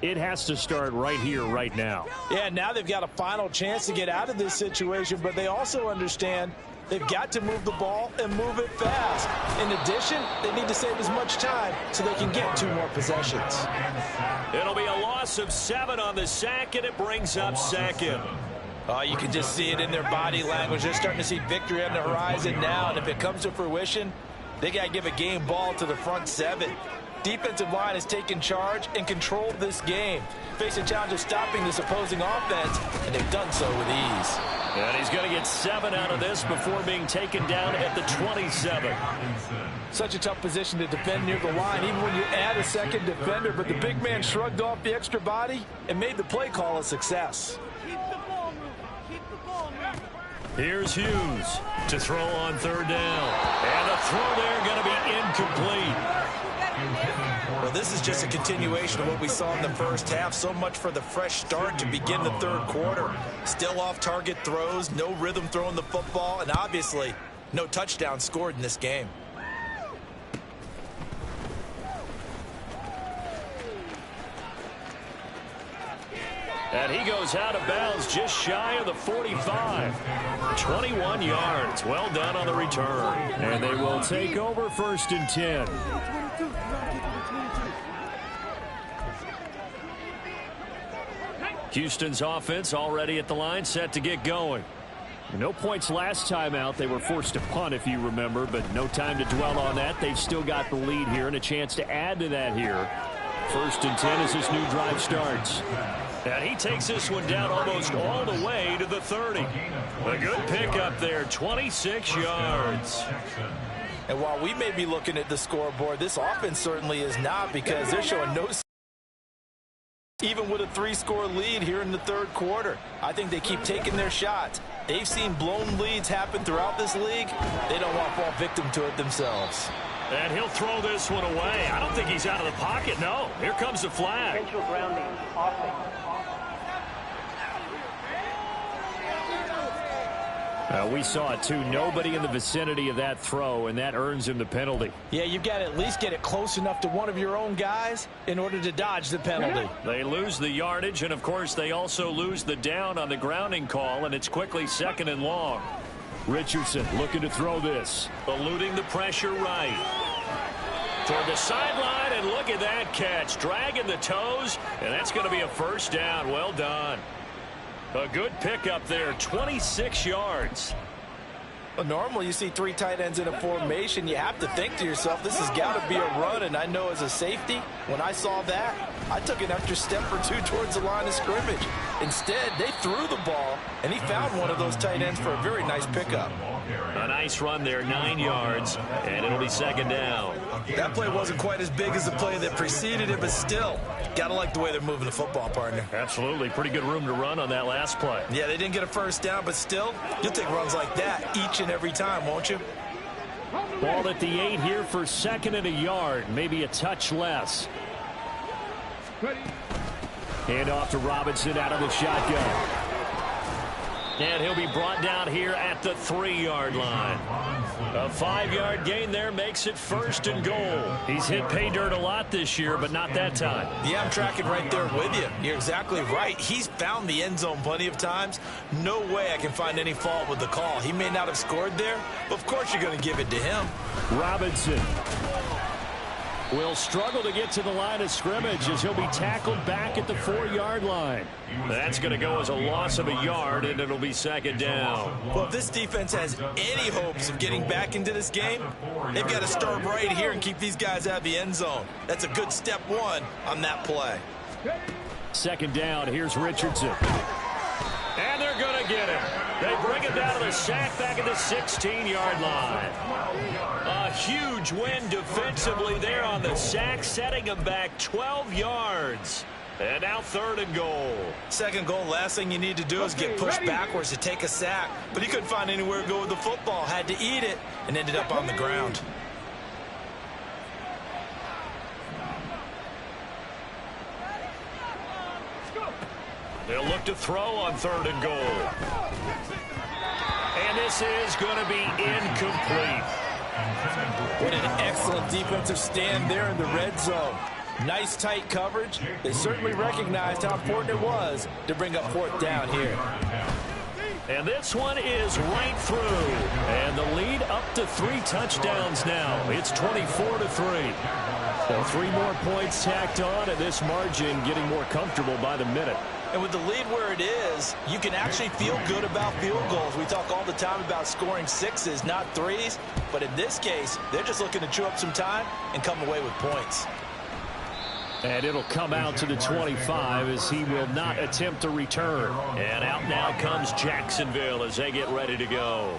it has to start right here, right now. Yeah, now they've got a final chance to get out of this situation, but they also understand They've got to move the ball and move it fast. In addition, they need to save as much time so they can get 2 more possessions. It'll be a loss of 7 on the sack, and it brings up second. You can just see it in their body language. They're starting to see victory on the horizon now, and if it comes to fruition, they got to give a game ball to the front 7. Defensive line has taken charge and controlled this game. Facing challenge of stopping this opposing offense, and they've done so with ease. And he's going to get 7 out of this before being taken down at the 27. Such a tough position to defend near the line, even when you add a second defender. But the big man shrugged off the extra body and made the play call a success. Here's Hughes to throw on 3rd down. And the throw there going to be incomplete. Well, this is just a continuation of what we saw in the first half. So much for the fresh start to begin the 3rd quarter. Still off-target throws, no rhythm throwing the football, and obviously no touchdown scored in this game. And he goes out of bounds just shy of the 45. 21 yards. Well done on the return. And they will take over 1st and 10. Houston's offense already at the line, set to get going. No points last time out. They were forced to punt, if you remember, but no time to dwell on that. They've still got the lead here and a chance to add to that here. 1st and 10 as this new drive starts. And he takes this one down almost all the way to the 30. A good pickup there, 26 yards. And while we may be looking at the scoreboard, this offense certainly is not, because they're showing no, even with a 3-score lead here in the 3rd quarter. I think they keep taking their shots. They've seen blown leads happen throughout this league. They don't want to fall victim to it themselves. And he'll throw this one away. I don't think he's out of the pocket. No, here comes the flag. Potential grounding, offense. We saw it too. Nobody in the vicinity of that throw, and that earns him the penalty. Yeah, you've got to at least get it close enough to one of your own guys in order to dodge the penalty. They lose the yardage, and of course they also lose the down on the grounding call, and it's quickly 2nd and long. Richardson looking to throw this. Eluding the pressure right. Toward the sideline, and look at that catch. Dragging the toes, and that's going to be a 1st down. Well done. A good pickup there, 26 yards. Well, normally you see 3 tight ends in a formation. You have to think to yourself, this has got to be a run. And I know as a safety, when I saw that, I took an extra step or 2 towards the line of scrimmage. Instead, they threw the ball, and he found one of those tight ends for a very nice pickup. A nice run there, 9 yards, and it'll be 2nd down. That play wasn't quite as big as the play that preceded it, but still, got to like the way they're moving the football, partner. Absolutely. Pretty good room to run on that last play. Yeah, they didn't get a 1st down, but still, you'll take runs like that each and every time, won't you? Ball at the 8 here for 2nd and a yard, maybe a touch less. Hand off to Robinson out of the shotgun. And he'll be brought down here at the 3-yard line. A 5-yard gain there makes it 1st and goal. He's hit pay dirt a lot this year, but not that time. Yeah, I'm tracking right there with you. You're exactly right. He's found the end zone plenty of times. No way I can find any fault with the call. He may not have scored there, but of course you're going to give it to him. Robinson will struggle to get to the line of scrimmage as he'll be tackled back at the 4-yard line. That's going to go as a loss of a yard, and it'll be 2nd down. Well, if this defense has any hopes of getting back into this game, they've got to start right here and keep these guys out of the end zone. That's a good step 1 on that play. 2nd down, here's Richardson. And they're going to get him. They bring him down to the sack back at the 16-yard line. A huge win defensively there on the sack, setting him back 12 yards. And now 3rd and goal. 2nd goal, last thing you need to do is get pushed backwards to take a sack. But he couldn't find anywhere to go with the football, had to eat it, and ended up on the ground. They'll look to throw on 3rd and goal. And this is going to be incomplete. What an excellent defensive stand there in the red zone. Nice tight coverage. They certainly recognized how important it was to bring up 4th down here. And this one is right through. And the lead up to 3 touchdowns now. It's 24-3. So 3 more points tacked on, and this margin getting more comfortable by the minute. And with the lead where it is, you can actually feel good about field goals. We talk all the time about scoring 6s, not 3s. But in this case, they're just looking to chew up some time and come away with points. And it'll come out to the 25 as he will not attempt to return. And out now comes Jacksonville as they get ready to go.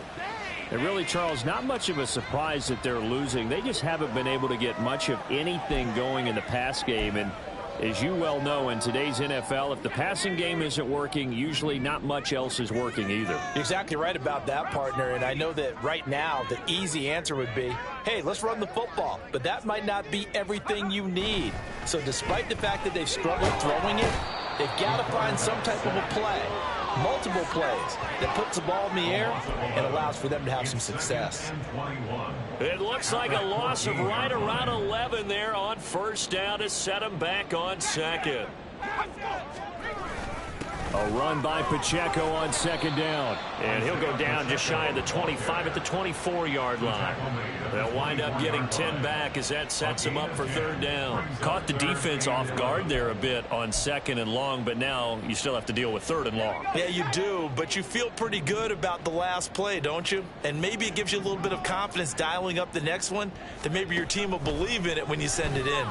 And really, Charles, not much of a surprise that they're losing. They just haven't been able to get much of anything going in the pass game. And as you well know, in today's NFL, if the passing game isn't working, usually not much else is working either. You're exactly right about that, partner. And I know that right now the easy answer would be, hey, let's run the football. But that might not be everything you need. So despite the fact that they've struggled throwing it, they've got to find some type of a play, multiple plays, that puts the ball in the air and allows for them to have some success. It looks like a loss of right around 11 there on first down to set them back on second. A run by Pacheco on second down. And he'll go down just shy of the 25 at the 24-yard line. They'll wind up getting 10 back as that sets them up for third down. Caught the defense off guard there a bit on second and long, but now you still have to deal with third and long. Yeah, you do, but you feel pretty good about the last play, don't you? And maybe it gives you a little bit of confidence dialing up the next one that maybe your team will believe in it when you send it in.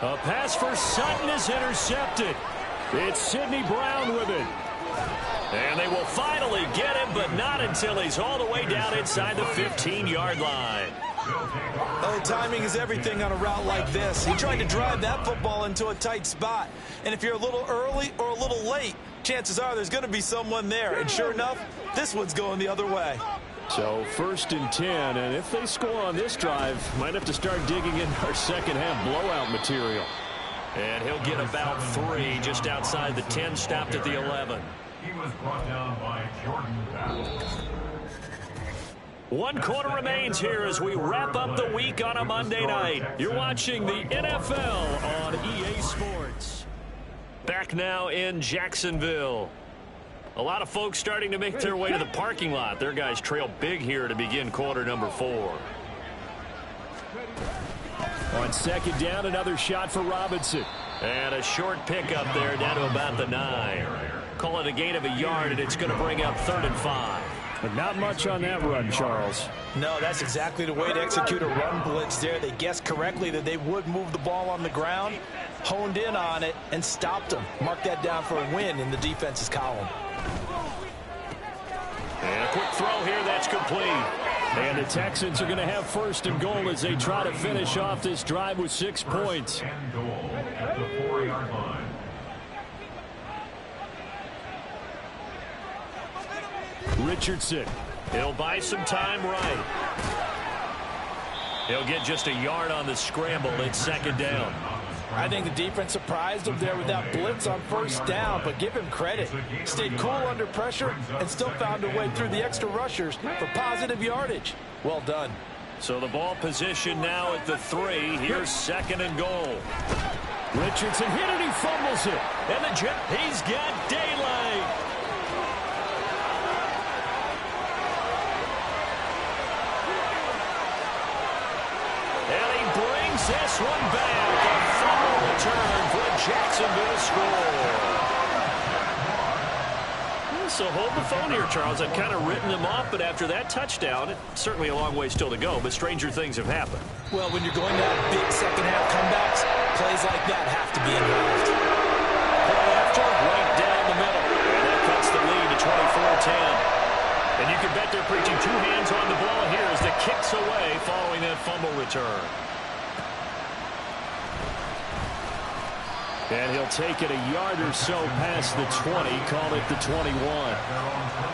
A pass for Sutton is intercepted. It's Sidney Brown with it. And they will finally get him, but not until he's all the way down inside the 15-yard line. Oh, timing is everything on a route like this. He tried to drive that football into a tight spot. And if you're a little early or a little late, chances are there's going to be someone there. And sure enough, this one's going the other way. So 1st and 10, and if they score on this drive, might have to start digging in our second half blowout material. And he'll get about 3 just outside the 10, stopped at the 11. He was brought down by Jordan Battle. 1 quarter remains here as we wrap up the week on a Monday night. You're watching the NFL on EA Sports. Back now in Jacksonville. A lot of folks starting to make their way to the parking lot. Their guys trail big here to begin quarter number 4. On second down, another shot for Robinson. And a short pickup there down to about the 9. Call it a gain of a yard, and it's going to bring up 3rd and 5. But not much on that run, Charles. No, that's exactly the way to execute a run blitz there. They guessed correctly that they would move the ball on the ground, honed in on it, and stopped them. Mark that down for a win in the defense's column. And a quick throw here, that's complete. And the Texans are going to have 1st and goal as they try to finish off this drive with 6 points. 1st and goal at the 4-yard line. Richardson. He'll buy some time right. He'll get just a yard on the scramble. It's 2nd down. I think the defense surprised him there with that blitz on 1st down, but give him credit. Stayed cool under pressure and still found a way through the extra rushers for positive yardage. Well done. So the ball position now at the 3. Here's 2nd and goal. Richardson hit it, he fumbles it. And the Jet, he's got daylight. And he brings this one back. A fumble return for a Jacksonville score. So hold the phone here, Charles. I've kind of written them off, but after that touchdown, it's certainly a long way still to go, but stranger things have happened. Well, when you're going to have big second-half comebacks, plays like that have to be involved. Play after, right down the middle. And that cuts the lead to 24-10. And you can bet they're preaching 2 hands on the ball here as the kick's away following that fumble return. And he'll take it a yard or so past the 20, call it the 21.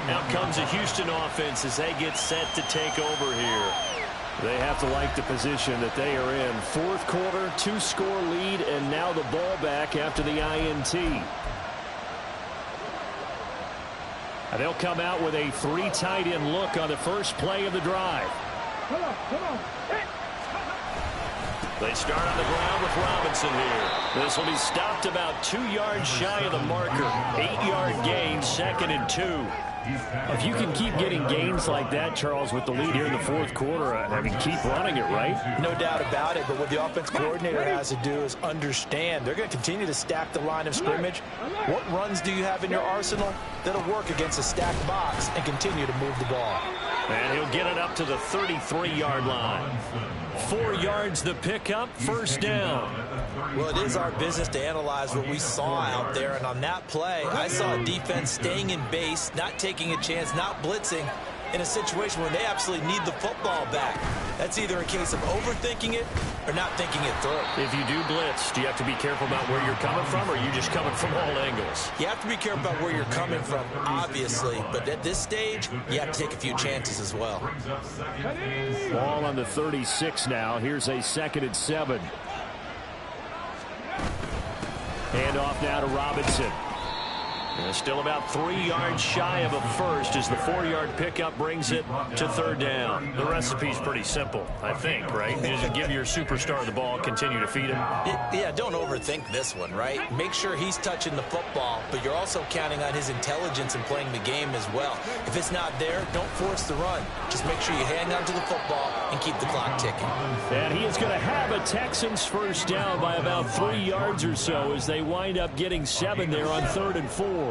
Now comes the Houston offense as they get set to take over here. They have to like the position that they are in. 4th quarter, 2-score lead, and now the ball back after the INT. And they'll come out with a 3 tight end look on the first play of the drive. Come on, come on. They start on the ground with Robinson here. This will be stopped about 2 yards shy of the marker. 8-yard gain, 2nd and 2. If you can keep getting gains like that, Charles, with the lead here in the fourth quarter, I mean, keep running it, right? No doubt about it, but what the offense coordinator has to do is understand they're going to continue to stack the line of scrimmage. What runs do you have in your arsenal that'll work against a stacked box and continue to move the ball? And he'll get it up to the 33-yard line. 4 yards the pickup, 1st down. Well, it is our business to analyze what we saw out there, and on that play, I saw a defense staying in base, not taking a chance, not blitzing in a situation where they absolutely need the football back. That's either a case of overthinking it or not thinking it through. If you do blitz, do you have to be careful about where you're coming from, or are you just coming from all angles? You have to be careful about where you're coming from, obviously, but at this stage, you have to take a few chances as well. Ball on the 36 now. Here's a 2nd and 7. Hand off now to Robinson. And still about 3 yards shy of a first as the 4-yard pickup brings it to 3rd down. The recipe's pretty simple, I think, right? You just give your superstar the ball, continue to feed him. Yeah, don't overthink this one, right? Make sure he's touching the football, but you're also counting on his intelligence in playing the game as well. If it's not there, don't force the run. Just make sure you hang on to the football and keep the clock ticking. And he is going to have a Texans 1st down by about 3 yards or so as they wind up getting 7 there on 3rd and 4.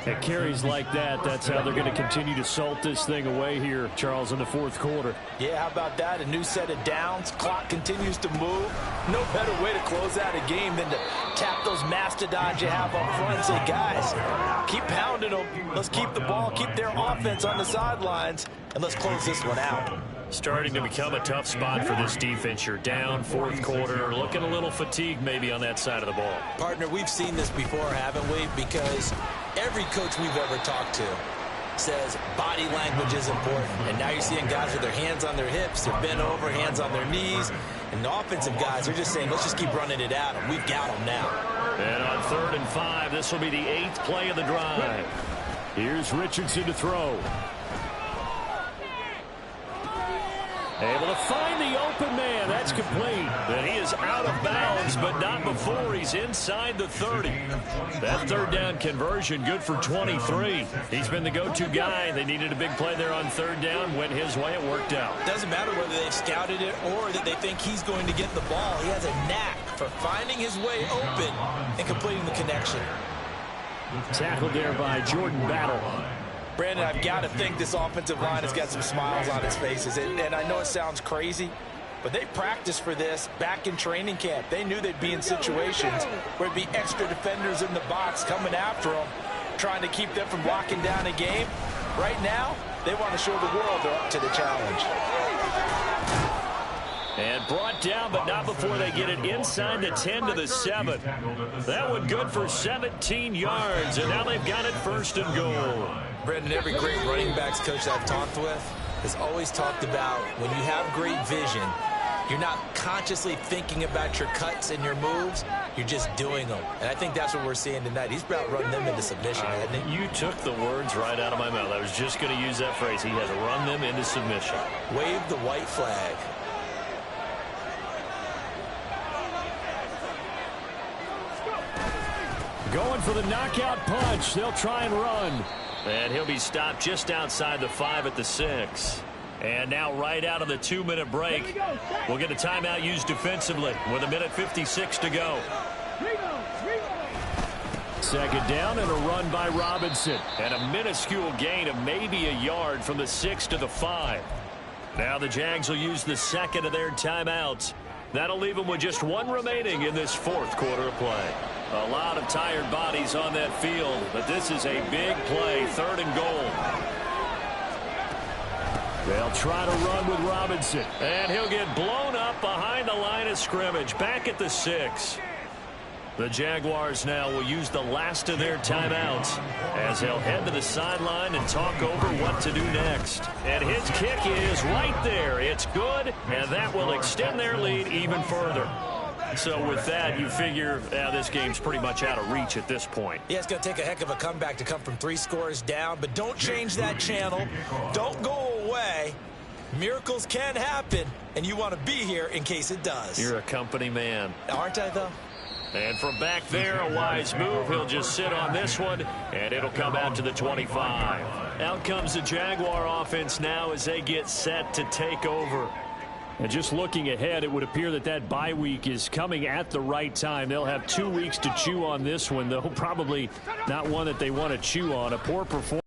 At carries like that, that's how they're going to continue to salt this thing away here, Charles, in the 4th quarter. Yeah, how about that? A new set of downs. Clock continues to move. No better way to close out a game than to tap those mastodons you have up front and say, guys, keep pounding them. Let's keep the ball, keep their offense on the sidelines, and let's close this one out. Starting to become a tough spot for this defense. You're down 4th quarter, looking a little fatigued maybe on that side of the ball. Partner, we've seen this before, haven't we? Because every coach we've ever talked to says body language is important. And now you're seeing guys with their hands on their hips, they're bent over, hands on their knees. And the offensive guys are just saying, let's just keep running it at them. We've got them now. And on 3rd and 5, this will be the 8th play of the drive. Here's Richardson to throw. Able to find the open man. That's complete. And he is out of bounds, but not before he's inside the 30. That 3rd down conversion, good for 23. He's been the go-to guy. They needed a big play there on 3rd down. Went his way. It worked out. Doesn't matter whether they've scouted it or that they think he's going to get the ball. He has a knack for finding his way open and completing the connection. Tackled there by Jordan Battle. Brandon, I've got to think this offensive line has got some smiles on its faces. And I know it sounds crazy, but they practiced for this back in training camp. They knew they'd be in situations where there'd be extra defenders in the box coming after them, trying to keep them from locking down a game. Right now, they want to show the world they're up to the challenge. And brought down, but not before they get it inside the 10 to the 7. That one good for 17 yards, and now they've got it 1st and goal. Brendan, every great running backs coach I've talked with has always talked about when you have great vision, you're not consciously thinking about your cuts and your moves, you're just doing them. And I think that's what we're seeing tonight. He's about running them into submission, hasn't he? You took the words right out of my mouth. I was just going to use that phrase. He has run them into submission. Wave the white flag. Going for the knockout punch. They'll try and run. And he'll be stopped just outside the 5 at the 6. And now right out of the 2-minute break, we'll get a timeout used defensively with 1:56 to go. 2nd down and a run by Robinson. And a minuscule gain of maybe a yard from the 6 to the 5. Now the Jags will use the 2nd of their timeouts. That'll leave them with just 1 remaining in this 4th quarter of play. A lot of tired bodies on that field, but this is a big play, 3rd and goal. They'll try to run with Robinson, and he'll get blown up behind the line of scrimmage, back at the 6. The Jaguars now will use the last of their timeouts as they'll head to the sideline and talk over what to do next. And his kick is right there. It's good, and that will extend their lead even further. So with that, you figure this game's pretty much out of reach at this point. Yeah, it's going to take a heck of a comeback to come from 3 scores down, but don't change that channel. Don't go away. Miracles can happen, and you want to be here in case it does. You're a company man. Aren't I, though? And from back there, a wise move. He'll just sit on this one, and it'll come out to the 25. Out comes the Jaguar offense now as they get set to take over. And just looking ahead, it would appear that that bye week is coming at the right time. They'll have 2 weeks to chew on this one, though probably not one that they want to chew on. A poor performance.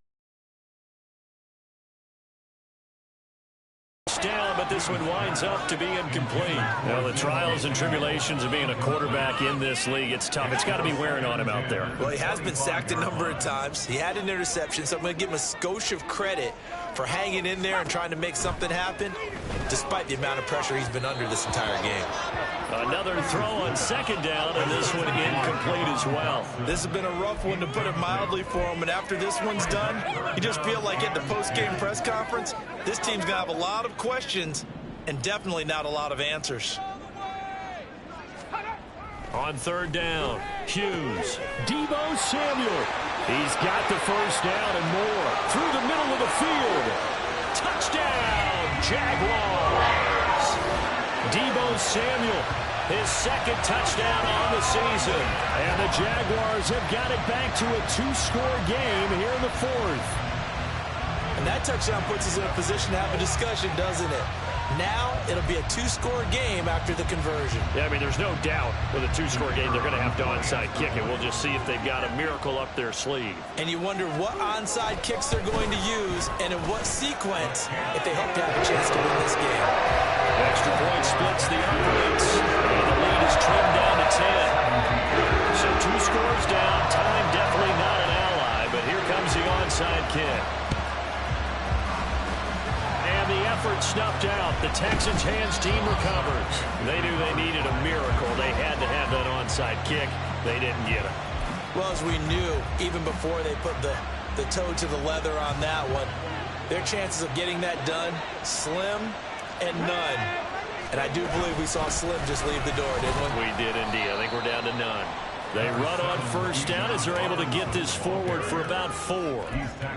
Down, but this one winds up to be incomplete. Well, the trials and tribulations of being a quarterback in this league, it's tough. It's got to be wearing on him out there. Well, he has been sacked a number of times. He had an interception, so I'm going to give him a skosh of credit for hanging in there and trying to make something happen, despite the amount of pressure he's been under this entire game. Another throw on second down, and this one incomplete as well. This has been a rough one, to put it mildly, for him. And after this one's done, you just feel like at the post-game press conference, this team's going to have a lot of questions and definitely not a lot of answers. On third down, Hughes. Deebo Samuel. He's got the first down and more. Through the middle of the field. Touchdown, Jaguars. Deebo Samuel, his second touchdown on the season. And the Jaguars have got it back to a 2-score game here in the fourth. And that touchdown puts us in a position to have a discussion, doesn't it? Now it'll be a 2-score game after the conversion. Yeah, I mean, there's no doubt with a 2-score game they're going to have to onside kick it. We'll just see if they've got a miracle up their sleeve. And you wonder what onside kicks they're going to use and in what sequence if they hope to have a chance to win this game. Extra point splits the offense, and the lead is trimmed down to 10. So 2 scores down, time definitely not an ally, but here comes the onside kick. And the effort snuffed out. The Texans' hands team recovers. They knew they needed a miracle. They had to have that onside kick. They didn't get it. Well, as we knew, even before they put the toe to the leather on that one, their chances of getting that done, slim and none. And I do believe we saw Slim just leave the door, didn't we? We did indeed. I think we're down to none. They run on first down as they're able to get this forward for about 4.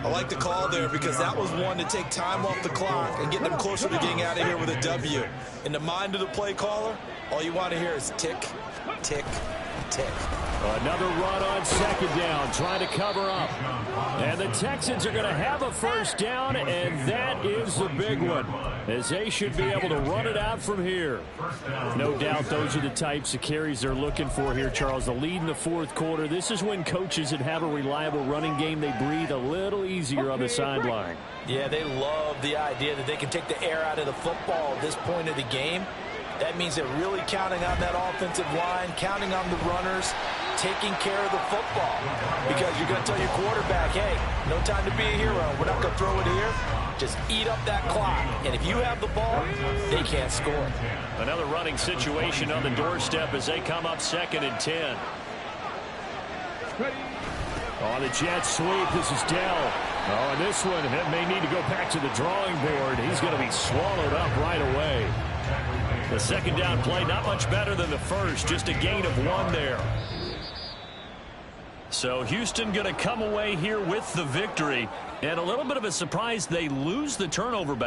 I like the call there because that was one to take time off the clock and get them closer to getting out of here with a W. In the mind of the play caller, all you want to hear is tick, tick, tick. Another run on second down, trying to cover up. And the Texans are going to have a first down, and that is the big one, as they should be able to run it out from here. No doubt those are the types of carries they're looking for here, Charles. The lead in the fourth quarter. This is when coaches that have a reliable running game, they breathe a little easier on the sideline. Yeah, they love the idea that they can take the air out of the football at this point of the game. That means they're really counting on that offensive line, counting on the runners, taking care of the football. Because you're going to tell your quarterback, hey, no time to be a hero. We're not going to throw it here. Just eat up that clock. And if you have the ball, they can't score. Another running situation on the doorstep as they come up 2nd and 10. On the jet sweep, this is Dell. Oh, and this one may need to go back to the drawing board. He's going to be swallowed up right away. The second down play, not much better than the first, just a gain of 1 there. So Houston going to come away here with the victory. And a little bit of a surprise, they lose the turnover back.